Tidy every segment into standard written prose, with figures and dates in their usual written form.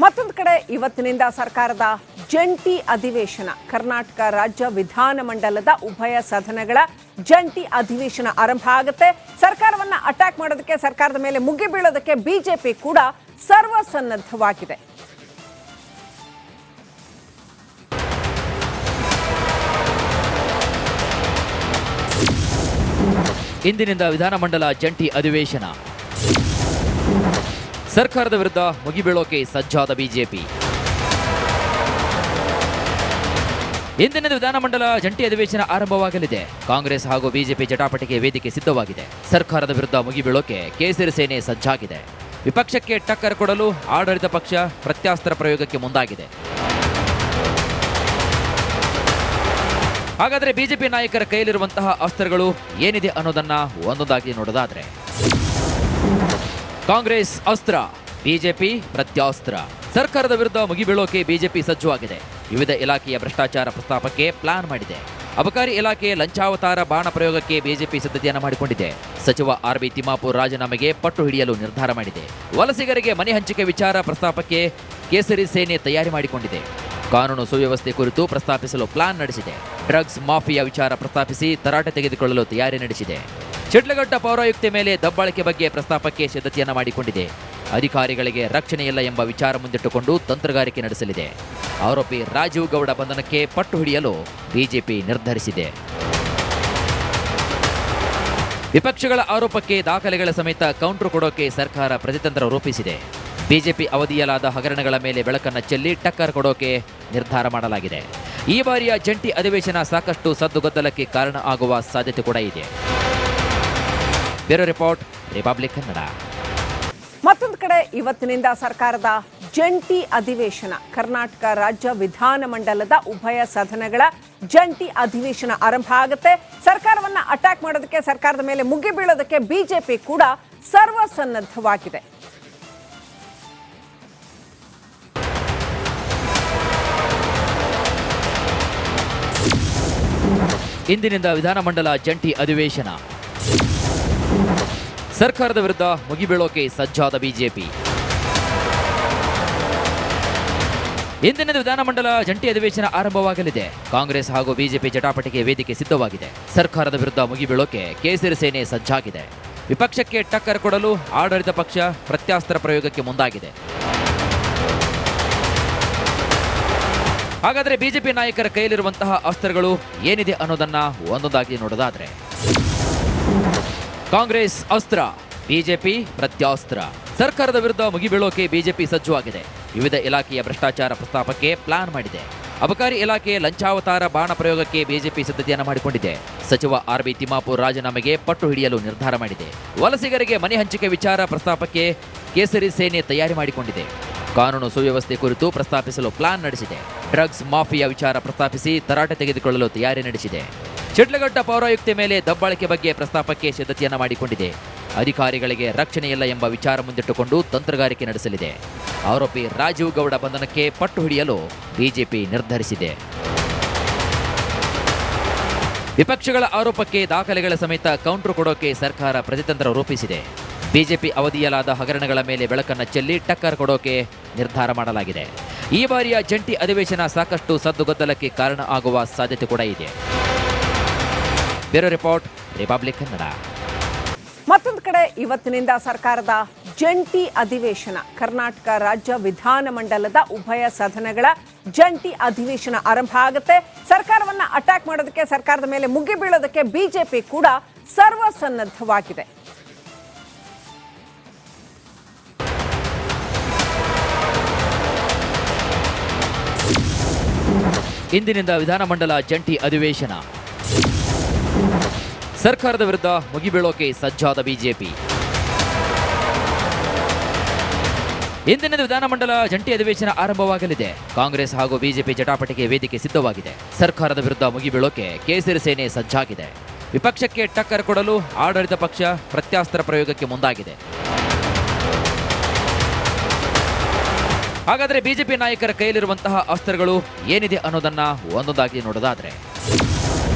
ಮತ್ತೊಂದು ಕಡೆ ಇವತ್ತಿನಿಂದ ಸರ್ಕಾರದ ಜಂಟಿ ಅಧಿವೇಶನ ಕರ್ನಾಟಕ ರಾಜ್ಯ ವಿಧಾನಮಂಡಲದ ಉಭಯ ಸದನಗಳ ಜಂಟಿ ಅಧಿವೇಶನ ಆರಂಭ ಆಗುತ್ತೆ. ಸರ್ಕಾರವನ್ನ ಅಟ್ಯಾಕ್ ಮಾಡೋದಕ್ಕೆ, ಸರ್ಕಾರದ ಮೇಲೆ ಮುಗಿ ಬೀಳೋದಕ್ಕೆ ಬಿಜೆಪಿ ಕೂಡ ಸರ್ವಸನ್ನದ್ಧವಾಗಿದೆ. ಇಂದಿನಿಂದ ವಿಧಾನಮಂಡಲ ಜಂಟಿ ಅಧಿವೇಶನ. ಸರ್ಕಾರದ ವಿರುದ್ಧ ಮುಗಿಬೀಳೋಕೆ ಸಜ್ಜಾದ ಬಿಜೆಪಿ. ಇಂದಿನ ವಿಧಾನಮಂಡಲ ಜಂಟಿ ಅಧಿವೇಶನ ಆರಂಭವಾಗಲಿದೆ. ಕಾಂಗ್ರೆಸ್ ಹಾಗೂ ಬಿಜೆಪಿ ಜಟಾಪಟಿಗೆ ವೇದಿಕೆ ಸಿದ್ಧವಾಗಿದೆ. ಸರ್ಕಾರದ ವಿರುದ್ಧ ಮುಗಿಬೀಳೋಕೆ ಕೇಸರಿ ಸೇನೆ ಸಜ್ಜಾಗಿದೆ. ವಿಪಕ್ಷಕ್ಕೆ ಟಕ್ಕರ್ ಕೊಡಲು ಆಡಳಿತ ಪಕ್ಷ ಪ್ರತ್ಯಾಸ್ತ್ರ ಪ್ರಯೋಗಕ್ಕೆ ಮುಂದಾಗಿದೆ. ಹಾಗಾದರೆ ಬಿಜೆಪಿ ನಾಯಕರ ಕೈಯಲ್ಲಿರುವಂತಹ ಅಸ್ತ್ರಗಳು ಏನಿದೆ ಅನ್ನೋದನ್ನ ಒಂದೊಂದಾಗಿ ನೋಡೋದಾದ್ರೆ, ಕಾಂಗ್ರೆಸ್ ಅಸ್ತ್ರ, ಬಿಜೆಪಿ ಪ್ರತ್ಯಾಸ್ತ್ರ. ಸರ್ಕಾರದ ವಿರುದ್ಧ ಮುಗಿಬೀಳೋಕೆ ಬಿಜೆಪಿ ಸಜ್ಜುವಾಗಿದೆ. ವಿವಿಧ ಇಲಾಖೆಯ ಭ್ರಷ್ಟಾಚಾರ ಪ್ರಸ್ತಾಪಕ್ಕೆ ಪ್ಲಾನ್ ಮಾಡಿದೆ. ಅಬಕಾರಿ ಇಲಾಖೆ ಲಂಚಾವತಾರ ಬಾಣ ಪ್ರಯೋಗಕ್ಕೆ ಬಿಜೆಪಿ ಸಿದ್ಧತೆಯನ್ನು ಮಾಡಿಕೊಂಡಿದೆ. ಸಚಿವ ಆರ್.ಬಿ. ತಿಮ್ಮಾಪುರ್ ರಾಜೀನಾಮೆಗೆ ಪಟ್ಟು ಹಿಡಿಯಲು ನಿರ್ಧಾರ ಮಾಡಿದೆ. ವಲಸಿಗರಿಗೆ ಮನೆ ಹಂಚಿಕೆ ವಿಚಾರ ಪ್ರಸ್ತಾಪಕ್ಕೆ ಕೇಸರಿ ಸೇನೆ ತಯಾರಿ ಮಾಡಿಕೊಂಡಿದೆ. ಕಾನೂನು ಸುವ್ಯವಸ್ಥೆ ಕುರಿತು ಪ್ರಸ್ತಾಪಿಸಲು ಪ್ಲಾನ್ ನಡೆಸಿದೆ. ಡ್ರಗ್ಸ್ ಮಾಫಿಯಾ ವಿಚಾರ ಪ್ರಸ್ತಾಪಿಸಿ ತರಾಟೆ ತೆಗೆದುಕೊಳ್ಳಲು ತಯಾರಿ ನಡೆಸಿದೆ. ಶಿಡ್ಲಘಟ್ಟ ಪೌರಾಯುಕ್ತೆ ಮೇಲೆ ದಬ್ಬಾಳಿಕೆ ಬಗ್ಗೆ ಪ್ರಸ್ತಾಪಕ್ಕೆ ಸಿದ್ಧತೆಯನ್ನು ಮಾಡಿಕೊಂಡಿದೆ. ಅಧಿಕಾರಿಗಳಿಗೆ ರಕ್ಷಣೆ ಇಲ್ಲ ಎಂಬ ವಿಚಾರ ಮುಂದಿಟ್ಟುಕೊಂಡು ತಂತ್ರಗಾರಿಕೆ ನಡೆಸಲಿದೆ. ಆರೋಪಿ ರಾಜೀವ್ ಗೌಡ ಬಂಧನಕ್ಕೆ ಪಟ್ಟು ಹಿಡಿಯಲು ಬಿಜೆಪಿ ನಿರ್ಧರಿಸಿದೆ. ವಿಪಕ್ಷಗಳ ಆರೋಪಕ್ಕೆ ದಾಖಲೆಗಳ ಸಮೇತ ಕೌಂಟರ್ ಕೊಡೋಕೆ ಸರ್ಕಾರ ಪ್ರತಿತಂತ್ರ ರೂಪಿಸಿದೆ. ಬಿಜೆಪಿ ಅವಧಿಯಲಾದ ಹಗರಣಗಳ ಮೇಲೆ ಬೆಳಕನ್ನು ಚೆಲ್ಲಿ ಟಕ್ಕರ್ ಕೊಡೋಕೆ ನಿರ್ಧಾರ ಮಾಡಲಾಗಿದೆ. ಈ ಬಾರಿಯ ಜಂಟಿ ಅಧಿವೇಶನ ಸಾಕಷ್ಟು ಸದ್ದುಗದ್ದಲಕ್ಕೆ ಕಾರಣ ಆಗುವ ಸಾಧ್ಯತೆ ಕೂಡ ಇದೆ. Bureau report, republic Kannada. ಮತ್ತೊಂದು ಕಡೆ ಇವತ್ತಿನಿಂದ ಸರ್ಕಾರದ ಜಂಟಿ ಅಧಿವೇಶನ ಕರ್ನಾಟಕ ರಾಜ್ಯ ವಿಧಾನಮಂಡಲದ ಉಭಯ ಸದನಗಳ ಜಂಟಿ ಅಧಿವೇಶನ ಆರಂಭ ಆಗುತ್ತೆ. ಸರ್ಕಾರವನ್ನ ಅಟ್ಯಾಕ್ ಮಾಡೋದಕ್ಕೆ, ಸರ್ಕಾರದ ಮೇಲೆ ಮುಗಿ ಬೀಳೋದಕ್ಕೆ ಬಿಜೆಪಿ ಕೂಡ ಸರ್ವಸನ್ನದ್ಧವಾಗಿದೆ. ಇಂದಿನಿಂದ ವಿಧಾನಮಂಡಲ ಜಂಟಿ ಅಧಿವೇಶನ. ಸರ್ಕಾರದ ವಿರುದ್ಧ ಮುಗಿಬೀಳೋಕೆ ಸಜ್ಜಾದ ಬಿಜೆಪಿ. ಇಂದಿನ ವಿಧಾನಮಂಡಲ ಜಂಟಿ ಅಧಿವೇಶನ ಆರಂಭವಾಗಲಿದೆ. ಕಾಂಗ್ರೆಸ್ ಹಾಗೂ ಬಿಜೆಪಿ ಜಟಾಪಟಿಗೆ ವೇದಿಕೆ ಸಿದ್ಧವಾಗಿದೆ. ಸರ್ಕಾರದ ವಿರುದ್ಧ ಮುಗಿಬೀಳೋಕೆ ಕೇಸರಿ ಸೇನೆ ಸಜ್ಜಾಗಿದೆ. ವಿಪಕ್ಷಕ್ಕೆ ಟಕ್ಕರ್ ಕೊಡಲು ಆಡಳಿತ ಪಕ್ಷ ಪ್ರತ್ಯಾಸ್ತ್ರ ಪ್ರಯೋಗಕ್ಕೆ ಮುಂದಾಗಿದೆ. ಹಾಗಾದರೆ ಬಿಜೆಪಿ ನಾಯಕರ ಕೈಯಲ್ಲಿರುವಂತಹ ಅಸ್ತ್ರಗಳು ಏನಿದೆ ಅನ್ನೋದನ್ನ ಒಂದೊಂದಾಗಿ ನೋಡೋದಾದ್ರೆ, ಕಾಂಗ್ರೆಸ್ ಅಸ್ತ್ರ, ಬಿಜೆಪಿ ಪ್ರತ್ಯಾಸ್ತ್ರ. ಸರ್ಕಾರದ ವಿರುದ್ಧ ಮುಗಿಬೀಳೋಕೆ ಬಿಜೆಪಿ ಸಜ್ಜುವಾಗಿದೆ. ವಿವಿಧ ಇಲಾಖೆಯ ಭ್ರಷ್ಟಾಚಾರ ಪ್ರಸ್ತಾಪಕ್ಕೆ ಪ್ಲಾನ್ ಮಾಡಿದೆ. ಅಬಕಾರಿ ಇಲಾಖೆ ಲಂಚಾವತಾರ ಬಾಣ ಪ್ರಯೋಗಕ್ಕೆ ಬಿಜೆಪಿ ಸಿದ್ಧತೆಯನ್ನು ಮಾಡಿಕೊಂಡಿದೆ. ಸಚಿವ ಆರ್.ಬಿ. ತಿಮ್ಮಾಪುರ್ ರಾಜೀನಾಮೆಗೆ ಪಟ್ಟು ಹಿಡಿಯಲು ನಿರ್ಧಾರ ಮಾಡಿದೆ. ವಲಸಿಗರಿಗೆ ಮನೆ ಹಂಚಿಕೆ ವಿಚಾರ ಪ್ರಸ್ತಾಪಕ್ಕೆ ಕೇಸರಿ ಸೇನೆ ತಯಾರಿ ಮಾಡಿಕೊಂಡಿದೆ. ಕಾನೂನು ಸುವ್ಯವಸ್ಥೆ ಕುರಿತು ಪ್ರಸ್ತಾಪಿಸಲು ಪ್ಲಾನ್ ನಡೆಸಿದೆ. ಡ್ರಗ್ಸ್ ಮಾಫಿಯಾ ವಿಚಾರ ಪ್ರಸ್ತಾಪಿಸಿ ತರಾಟೆ ತೆಗೆದುಕೊಳ್ಳಲು ತಯಾರಿ ನಡೆಸಿದೆ. ಶಿಡ್ಲಘಟ್ಟ ಪೌರಾಯುಕ್ತೆ ಮೇಲೆ ದಬ್ಬಾಳಿಕೆ ಬಗ್ಗೆ ಪ್ರಸ್ತಾಪಕ್ಕೆ ಸಿದ್ಧತೆಯನ್ನು ಮಾಡಿಕೊಂಡಿದೆ. ಅಧಿಕಾರಿಗಳಿಗೆ ರಕ್ಷಣೆ ಇಲ್ಲ ಎಂಬ ವಿಚಾರ ಮುಂದಿಟ್ಟುಕೊಂಡು ತಂತ್ರಗಾರಿಕೆ ನಡೆಸಲಿದೆ. ಆರೋಪಿ ರಾಜೀವ್ ಗೌಡ ಬಂಧನಕ್ಕೆ ಪಟ್ಟು ಹಿಡಿಯಲು ಬಿಜೆಪಿ ನಿರ್ಧರಿಸಿದೆ. ವಿಪಕ್ಷಗಳ ಆರೋಪಕ್ಕೆ ದಾಖಲೆಗಳ ಸಮೇತ ಕೌಂಟರ್ ಕೊಡೋಕೆ ಸರ್ಕಾರ ಪ್ರತಿತಂತ್ರ ರೂಪಿಸಿದೆ. ಬಿಜೆಪಿ ಅವಧಿಯಲಾದ ಹಗರಣಗಳ ಮೇಲೆ ಬೆಳಕನ್ನು ಚೆಲ್ಲಿ ಟಕ್ಕರ್ ಕೊಡೋಕೆ ನಿರ್ಧಾರ ಮಾಡಲಾಗಿದೆ. ಈ ಬಾರಿಯ ಜಂಟಿ ಅಧಿವೇಶನ ಸಾಕಷ್ಟು ಸದ್ದುಗದ್ದಲಕ್ಕೆ ಕಾರಣ ಆಗುವ ಸಾಧ್ಯತೆ ಕೂಡ ಇದೆ. Bureau report, republic Kannada. ಮತ್ತೊಂದು ಕಡೆ ಇವತ್ತಿನಿಂದ ಸರ್ಕಾರದ ಜಂಟಿ ಅಧಿವೇಶನ ಕರ್ನಾಟಕ ರಾಜ್ಯ ವಿಧಾನಮಂಡಲದ ಉಭಯ ಸದನಗಳ ಜಂಟಿ ಅಧಿವೇಶನ ಆರಂಭ ಆಗುತ್ತೆ. ಸರ್ಕಾರವನ್ನ ಅಟ್ಯಾಕ್ ಮಾಡೋದಕ್ಕೆ, ಸರ್ಕಾರದ ಮೇಲೆ ಮುಗಿ ಬೀಳೋದಕ್ಕೆ ಬಿಜೆಪಿ ಕೂಡ ಸರ್ವಸನ್ನದ್ಧವಾಗಿದೆ. ಇಂದಿನಿಂದ ವಿಧಾನಮಂಡಲ ಜಂಟಿ ಅಧಿವೇಶನ. ಸರ್ಕಾರದ ವಿರುದ್ಧ ಮುಗಿಬೀಳೋಕೆ ಸಜ್ಜಾದ ಬಿಜೆಪಿ. ಇಂದಿನ ವಿಧಾನಮಂಡಲ ಜಂಟಿ ಅಧಿವೇಶನ ಆರಂಭವಾಗಲಿದೆ. ಕಾಂಗ್ರೆಸ್ ಹಾಗೂ ಬಿಜೆಪಿ ಜಟಾಪಟಿಗೆ ವೇದಿಕೆ ಸಿದ್ಧವಾಗಿದೆ. ಸರ್ಕಾರದ ವಿರುದ್ಧ ಮುಗಿಬೀಳೋಕೆ ಕೇಸರಿ ಸೇನೆ ಸಜ್ಜಾಗಿದೆ. ವಿಪಕ್ಷಕ್ಕೆ ಟಕ್ಕರ್ ಕೊಡಲು ಆಡಳಿತ ಪಕ್ಷ ಪ್ರತ್ಯಾಸ್ತ್ರ ಪ್ರಯೋಗಕ್ಕೆ ಮುಂದಾಗಿದೆ. ಹಾಗಾದರೆ ಬಿಜೆಪಿ ನಾಯಕರ ಕೈಯಲ್ಲಿರುವಂತಹ ಅಸ್ತ್ರಗಳು ಏನಿದೆ ಅನ್ನೋದನ್ನ ಒಂದೊಂದಾಗಿ ನೋಡೋದಾದ್ರೆ,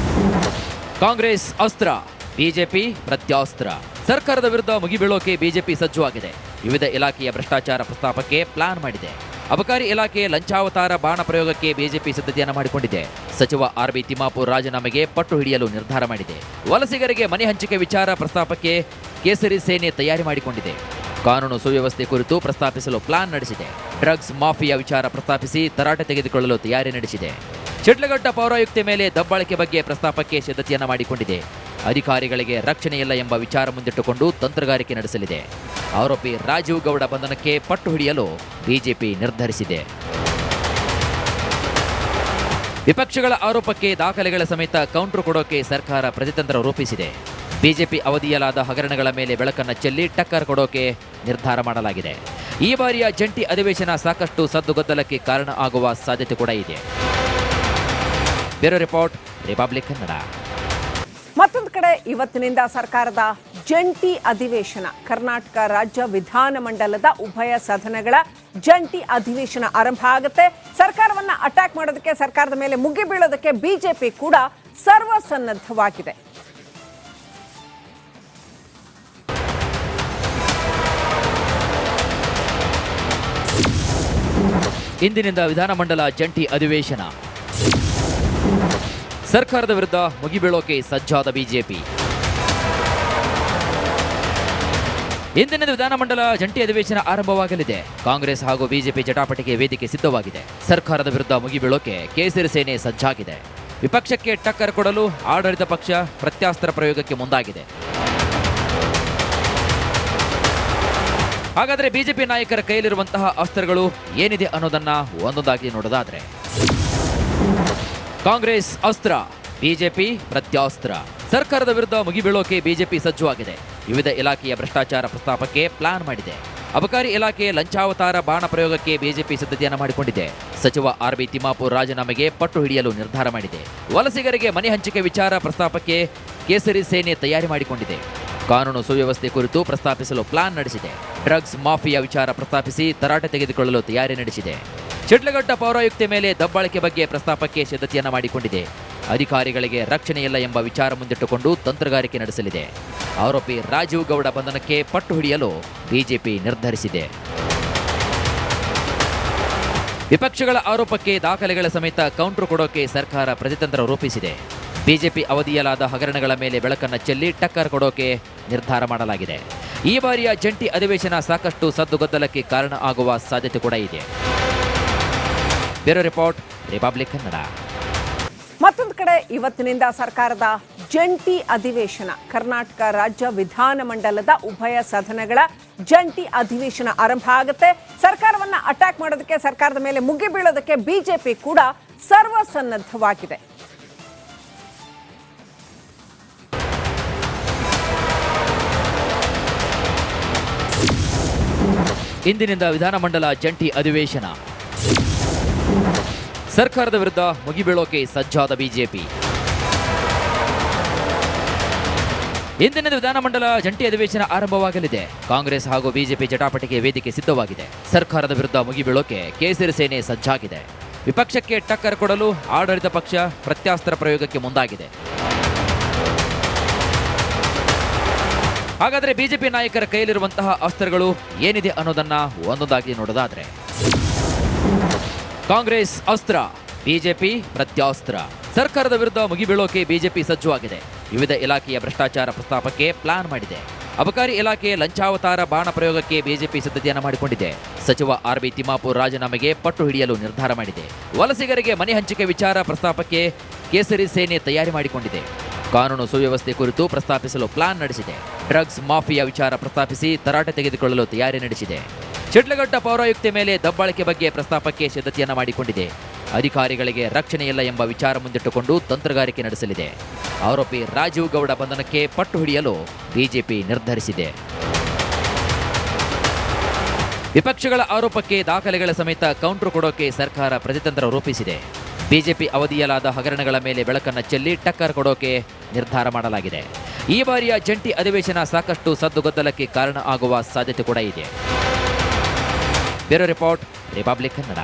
ಕಾಂಗ್ರೆಸ್ ಅಸ್ತ್ರ, ಬಿಜೆಪಿ ಪ್ರತ್ಯಾಸ್ತ್ರ. ಸರ್ಕಾರದ ವಿರುದ್ಧ ಮುಗಿಬೀಳೋಕೆ ಬಿಜೆಪಿ ಸಜ್ಜುವಾಗಿದೆ. ವಿವಿಧ ಇಲಾಖೆಯ ಭ್ರಷ್ಟಾಚಾರ ಪ್ರಸ್ತಾಪಕ್ಕೆ ಪ್ಲಾನ್ ಮಾಡಿದೆ. ಅಬಕಾರಿ ಇಲಾಖೆ ಲಂಚಾವತಾರ ಬಾಣ ಪ್ರಯೋಗಕ್ಕೆ ಬಿಜೆಪಿ ಸಿದ್ಧತೆಯನ್ನು ಮಾಡಿಕೊಂಡಿದೆ. ಸಚಿವ ಆರ್.ಬಿ. ತಿಮ್ಮಾಪುರ್ ರಾಜೀನಾಮೆಗೆ ಪಟ್ಟು ಹಿಡಿಯಲು ನಿರ್ಧಾರ ಮಾಡಿದೆ. ವಲಸಿಗರಿಗೆ ಮನೆ ಹಂಚಿಕೆ ವಿಚಾರ ಪ್ರಸ್ತಾಪಕ್ಕೆ ಕೇಸರಿ ಸೇನೆ ತಯಾರಿ ಮಾಡಿಕೊಂಡಿದೆ. ಕಾನೂನು ಸುವ್ಯವಸ್ಥೆ ಕುರಿತು ಪ್ರಸ್ತಾಪಿಸಲು ಪ್ಲಾನ್ ನಡೆಸಿದೆ. ಡ್ರಗ್ಸ್ ಮಾಫಿಯಾ ವಿಚಾರ ಪ್ರಸ್ತಾಪಿಸಿ ತರಾಟೆ ತೆಗೆದುಕೊಳ್ಳಲು ತಯಾರಿ ನಡೆಸಿದೆ. ಶಿಡ್ಲಘಟ್ಟ ಪೌರಾಯುಕ್ತೆ ಮೇಲೆ ದಬ್ಬಾಳಿಕೆ ಬಗ್ಗೆ ಪ್ರಸ್ತಾಪಕ್ಕೆ ಸಿದ್ಧತೆಯನ್ನು ಮಾಡಿಕೊಂಡಿದೆ. ಅಧಿಕಾರಿಗಳಿಗೆ ರಕ್ಷಣೆ ಇಲ್ಲ ಎಂಬ ವಿಚಾರ ಮುಂದಿಟ್ಟುಕೊಂಡು ತಂತ್ರಗಾರಿಕೆ ನಡೆಸಲಿದೆ. ಆರೋಪಿ ರಾಜೀವ್ ಗೌಡ ಬಂಧನಕ್ಕೆ ಪಟ್ಟು ಹಿಡಿಯಲು ಬಿಜೆಪಿ ನಿರ್ಧರಿಸಿದೆ. ವಿಪಕ್ಷಗಳ ಆರೋಪಕ್ಕೆ ದಾಖಲೆಗಳ ಸಮೇತ ಕೌಂಟರ್ ಕೊಡೋಕೆ ಸರ್ಕಾರ ಪ್ರತಿತಂತ್ರ ರೂಪಿಸಿದೆ. ಬಿಜೆಪಿ ಅವಧಿಯಲಾದ ಹಗರಣಗಳ ಮೇಲೆ ಬೆಳಕನ್ನು ಚೆಲ್ಲಿ ಟಕ್ಕರ್ ಕೊಡೋಕೆ ನಿರ್ಧಾರ ಮಾಡಲಾಗಿದೆ. ಈ ಬಾರಿಯ ಜಂಟಿ ಅಧಿವೇಶನ ಸಾಕಷ್ಟು ಸದ್ದುಗದ್ದಲಕ್ಕೆ ಕಾರಣ ಆಗುವ ಸಾಧ್ಯತೆ ಕೂಡ ಇದೆ. Bureau report, republic Kannada. ಮತ್ತೊಂದು ಕಡೆ ಇವತ್ತಿನಿಂದ ಸರ್ಕಾರದ ಜಂಟಿ ಅಧಿವೇಶನ, ಕರ್ನಾಟಕ ರಾಜ್ಯ ವಿಧಾನಮಂಡಲದ ಉಭಯ ಸದನಗಳ ಜಂಟಿ ಅಧಿವೇಶನ ಆರಂಭ ಆಗುತ್ತೆ. ಸರ್ಕಾರವನ್ನ ಅಟ್ಯಾಕ್ ಮಾಡೋದಕ್ಕೆ, ಸರ್ಕಾರದ ಮೇಲೆ ಮುಗಿ ಬೀಳೋದಕ್ಕೆ ಬಿಜೆಪಿ ಕೂಡ ಸರ್ವಸನ್ನದ್ಧವಾಗಿದೆ. ಇಂದಿನಿಂದ ವಿಧಾನಮಂಡಲ ಜಂಟಿ ಅಧಿವೇಶನ. ಸರ್ಕಾರದ ವಿರುದ್ಧ ಮುಗಿಬೀಳೋಕೆ ಸಜ್ಜಾದ ಬಿಜೆಪಿ. ಇಂದಿನಿಂದ ವಿಧಾನಮಂಡಲ ಜಂಟಿ ಅಧಿವೇಶನ ಆರಂಭವಾಗಲಿದೆ. ಕಾಂಗ್ರೆಸ್ ಹಾಗೂ ಬಿಜೆಪಿ ಜಟಾಪಟಿಗೆ ವೇದಿಕೆ ಸಿದ್ಧವಾಗಿದೆ. ಸರ್ಕಾರದ ವಿರುದ್ಧ ಮುಗಿಬೀಳೋಕೆ ಕೇಸರಿ ಸೇನೆ ಸಜ್ಜಾಗಿದೆ. ವಿಪಕ್ಷಕ್ಕೆ ಟಕ್ಕರ್ ಕೊಡಲು ಆಡಳಿತ ಪಕ್ಷ ಪ್ರತ್ಯಾಸ್ತ್ರ ಪ್ರಯೋಗಕ್ಕೆ ಮುಂದಾಗಿದೆ. ಹಾಗಾದರೆ ಬಿಜೆಪಿ ನಾಯಕರ ಕೈಯಲ್ಲಿರುವಂತಹ ಅಸ್ತ್ರಗಳು ಏನಿದೆ ಅನ್ನೋದನ್ನ ಒಂದೊಂದಾಗಿ ನೋಡೋದಾದ್ರೆ, ಕಾಂಗ್ರೆಸ್ ಅಸ್ತ್ರ, ಬಿಜೆಪಿ ಪ್ರತ್ಯಾಸ್ತ್ರ. ಸರ್ಕಾರದ ವಿರುದ್ಧ ಮುಗಿಬೀಳೋಕೆ ಬಿಜೆಪಿ ಸಜ್ಜಾಗಿದೆ. ವಿವಿಧ ಇಲಾಖೆಯ ಭ್ರಷ್ಟಾಚಾರ ಪ್ರಸ್ತಾಪಕ್ಕೆ ಪ್ಲಾನ್ ಮಾಡಿದೆ. ಅಬಕಾರಿ ಇಲಾಖೆ ಲಂಚಾವತಾರ ಬಾಣ ಪ್ರಯೋಗಕ್ಕೆ ಬಿಜೆಪಿ ಸಿದ್ಧತೆಯನ್ನು ಮಾಡಿಕೊಂಡಿದೆ. ಸಚಿವ ಆರ್.ಬಿ. ತಿಮ್ಮಾಪುರ್ ರಾಜೀನಾಮೆಗೆ ಪಟ್ಟು ಹಿಡಿಯಲು ನಿರ್ಧಾರ ಮಾಡಿದೆ. ವಲಸಿಗರಿಗೆ ಮನೆ ಹಂಚಿಕೆ ವಿಚಾರ ಪ್ರಸ್ತಾಪಕ್ಕೆ ಕೇಸರಿ ಸೇನೆ ತಯಾರಿ ಮಾಡಿಕೊಂಡಿದೆ. ಕಾನೂನು ಸುವ್ಯವಸ್ಥೆ ಕುರಿತು ಪ್ರಸ್ತಾಪಿಸಲು ಪ್ಲಾನ್ ನಡೆಸಿದೆ. ಡ್ರಗ್ಸ್ ಮಾಫಿಯಾ ವಿಚಾರ ಪ್ರಸ್ತಾಪಿಸಿ ತರಾಟೆ ತೆಗೆದುಕೊಳ್ಳಲು ತಯಾರಿ ನಡೆಸಿದೆ. ಶಿಡ್ಲಘಟ್ಟ ಪೌರಾಯುಕ್ತೆ ಮೇಲೆ ದಬ್ಬಾಳಿಕೆ ಬಗ್ಗೆ ಪ್ರಸ್ತಾಪಕ್ಕೆ ಸಿದ್ಧತೆಯನ್ನು ಮಾಡಿಕೊಂಡಿದೆ. ಅಧಿಕಾರಿಗಳಿಗೆ ರಕ್ಷಣೆ ಇಲ್ಲ ಎಂಬ ವಿಚಾರ ಮುಂದಿಟ್ಟುಕೊಂಡು ತಂತ್ರಗಾರಿಕೆ ನಡೆಸಲಿದೆ. ಆರೋಪಿ ರಾಜೀವ್ ಗೌಡ ಬಂಧನಕ್ಕೆ ಪಟ್ಟು ಹಿಡಿಯಲು ಬಿಜೆಪಿ ನಿರ್ಧರಿಸಿದೆ. ವಿಪಕ್ಷಗಳ ಆರೋಪಕ್ಕೆ ದಾಖಲೆಗಳ ಸಮೇತ ಕೌಂಟರ್ ಕೊಡೋಕೆ ಸರ್ಕಾರ ಪ್ರತಿತಂತ್ರ ರೂಪಿಸಿದೆ. ಬಿಜೆಪಿ ಅವಧಿಯಲಾದ ಹಗರಣಗಳ ಮೇಲೆ ಬೆಳಕನ್ನು ಚೆಲ್ಲಿ ಟಕ್ಕರ್ ಕೊಡೋಕೆ ನಿರ್ಧಾರ ಮಾಡಲಾಗಿದೆ. ಈ ಬಾರಿಯ ಜಂಟಿ ಅಧಿವೇಶನ ಸಾಕಷ್ಟು ಸದ್ದುಗದ್ದಲಕ್ಕೆ ಕಾರಣ ಆಗುವ ಸಾಧ್ಯತೆ ಕೂಡ ಇದೆ. Bureau report, republic Kannada. ಮತ್ತೊಂದು ಕಡೆ ಇವತ್ತಿನಿಂದ ಸರ್ಕಾರದ ಜಂಟಿ ಅಧಿವೇಶನ, ಕರ್ನಾಟಕ ರಾಜ್ಯ ವಿಧಾನಮಂಡಲದ ಉಭಯ ಸದನಗಳ ಜಂಟಿ ಅಧಿವೇಶನ ಆರಂಭ ಆಗುತ್ತೆ. ಸರ್ಕಾರವನ್ನ ಅಟ್ಯಾಕ್ ಮಾಡೋದಕ್ಕೆ, ಸರ್ಕಾರದ ಮೇಲೆ ಮುಗಿ ಬೀಳೋದಕ್ಕೆ ಬಿಜೆಪಿ ಕೂಡ ಸರ್ವಸನ್ನದ್ಧವಾಗಿದೆ. ಇಂದಿನಿಂದ ವಿಧಾನಮಂಡಲ ಜಂಟಿ ಅಧಿವೇಶನ. ಸರ್ಕಾರದ ವಿರುದ್ಧ ಮುಗಿಬೀಳೋಕೆ ಸಜ್ಜಾದ ಬಿಜೆಪಿ. ಇಂದಿನಿಂದ ವಿಧಾನಮಂಡಲ ಜಂಟಿ ಅಧಿವೇಶನ ಆರಂಭವಾಗಲಿದೆ. ಕಾಂಗ್ರೆಸ್ ಹಾಗೂ ಬಿಜೆಪಿ ಜಟಾಪಟಿಗೆ ವೇದಿಕೆ ಸಿದ್ಧವಾಗಿದೆ. ಸರ್ಕಾರದ ವಿರುದ್ಧ ಮುಗಿಬೀಳೋಕೆ ಕೇಸರಿ ಸೇನೆ ಸಜ್ಜಾಗಿದೆ. ವಿಪಕ್ಷಕ್ಕೆ ಟಕ್ಕರ್ ಕೊಡಲು ಆಡಳಿತ ಪಕ್ಷ ಪ್ರತ್ಯಾಸ್ತ್ರ ಪ್ರಯೋಗಕ್ಕೆ ಮುಂದಾಗಿದೆ. ಹಾಗಾದರೆ ಬಿಜೆಪಿ ನಾಯಕರ ಕೈಯಲ್ಲಿರುವಂತಹ ಅಸ್ತ್ರಗಳು ಏನಿದೆ ಅನ್ನೋದನ್ನ ಒಂದೊಂದಾಗಿ ನೋಡೋದಾದ್ರೆ, ಕಾಂಗ್ರೆಸ್ ಅಸ್ತ್ರ, ಬಿಜೆಪಿ ಪ್ರತ್ಯಾಸ್ತ್ರ. ಸರ್ಕಾರದ ವಿರುದ್ಧ ಮುಗಿಬೀಳೋಕೆ ಬಿಜೆಪಿ ಸಜ್ಜಾಗಿದೆ. ವಿವಿಧ ಇಲಾಖೆಯ ಭ್ರಷ್ಟಾಚಾರ ಪ್ರಸ್ತಾಪಕ್ಕೆ ಪ್ಲಾನ್ ಮಾಡಿದೆ. ಅಬಕಾರಿ ಇಲಾಖೆ ಲಂಚಾವತಾರ ಬಾಣ ಪ್ರಯೋಗಕ್ಕೆ ಬಿಜೆಪಿ ಸಿದ್ಧತೆಯನ್ನು ಮಾಡಿಕೊಂಡಿದೆ. ಸಚಿವ ಆರ್.ಬಿ. ತಿಮ್ಮಾಪುರ್ ರಾಜೀನಾಮೆಗೆ ಪಟ್ಟು ಹಿಡಿಯಲು ನಿರ್ಧಾರ ಮಾಡಿದೆ. ವಲಸಿಗರಿಗೆ ಮನೆ ಹಂಚಿಕೆ ವಿಚಾರ ಪ್ರಸ್ತಾಪಕ್ಕೆ ಕೇಸರಿ ಸೇನೆ ತಯಾರಿ ಮಾಡಿಕೊಂಡಿದೆ. ಕಾನೂನು ಸುವ್ಯವಸ್ಥೆ ಕುರಿತು ಪ್ರಸ್ತಾಪಿಸಲು ಪ್ಲಾನ್ ನಡೆಸಿದೆ. ಡ್ರಗ್ಸ್ ಮಾಫಿಯಾ ವಿಚಾರ ಪ್ರಸ್ತಾಪಿಸಿ ತರಾಟೆ ತೆಗೆದುಕೊಳ್ಳಲು ತಯಾರಿ ನಡೆಸಿದೆ. ಶಿಡ್ಲಘಟ್ಟ ಪೌರಾಯುಕ್ತೆ ಮೇಲೆ ದಬ್ಬಾಳಿಕೆ ಬಗ್ಗೆ ಪ್ರಸ್ತಾಪಕ್ಕೆ ಸಿದ್ಧತೆಯನ್ನು ಮಾಡಿಕೊಂಡಿದೆ. ಅಧಿಕಾರಿಗಳಿಗೆ ರಕ್ಷಣೆ ಇಲ್ಲ ಎಂಬ ವಿಚಾರ ಮುಂದಿಟ್ಟುಕೊಂಡು ತಂತ್ರಗಾರಿಕೆ ನಡೆಸಲಿದೆ. ಆರೋಪಿ ರಾಜೀವ್ ಗೌಡ ಬಂಧನಕ್ಕೆ ಪಟ್ಟು ಹಿಡಿಯಲು ಬಿಜೆಪಿ ನಿರ್ಧರಿಸಿದೆ. ವಿಪಕ್ಷಗಳ ಆರೋಪಕ್ಕೆ ದಾಖಲೆಗಳ ಸಮೇತ ಕೌಂಟರ್ ಕೊಡೋಕೆ ಸರ್ಕಾರ ಪ್ರತಿತಂತ್ರ ರೂಪಿಸಿದೆ. ಬಿಜೆಪಿ ಅವಧಿಯಲಾದ ಹಗರಣಗಳ ಮೇಲೆ ಬೆಳಕನ್ನು ಚೆಲ್ಲಿ ಟಕ್ಕರ್ ಕೊಡೋಕೆ ನಿರ್ಧಾರ ಮಾಡಲಾಗಿದೆ. ಈ ಬಾರಿಯ ಜಂಟಿ ಅಧಿವೇಶನ ಸಾಕಷ್ಟು ಸದ್ದುಗದ್ದಲಕ್ಕೆ ಕಾರಣ ಆಗುವ ಸಾಧ್ಯತೆ ಕೂಡ ಇದೆ. Bureau report, republic Kannada.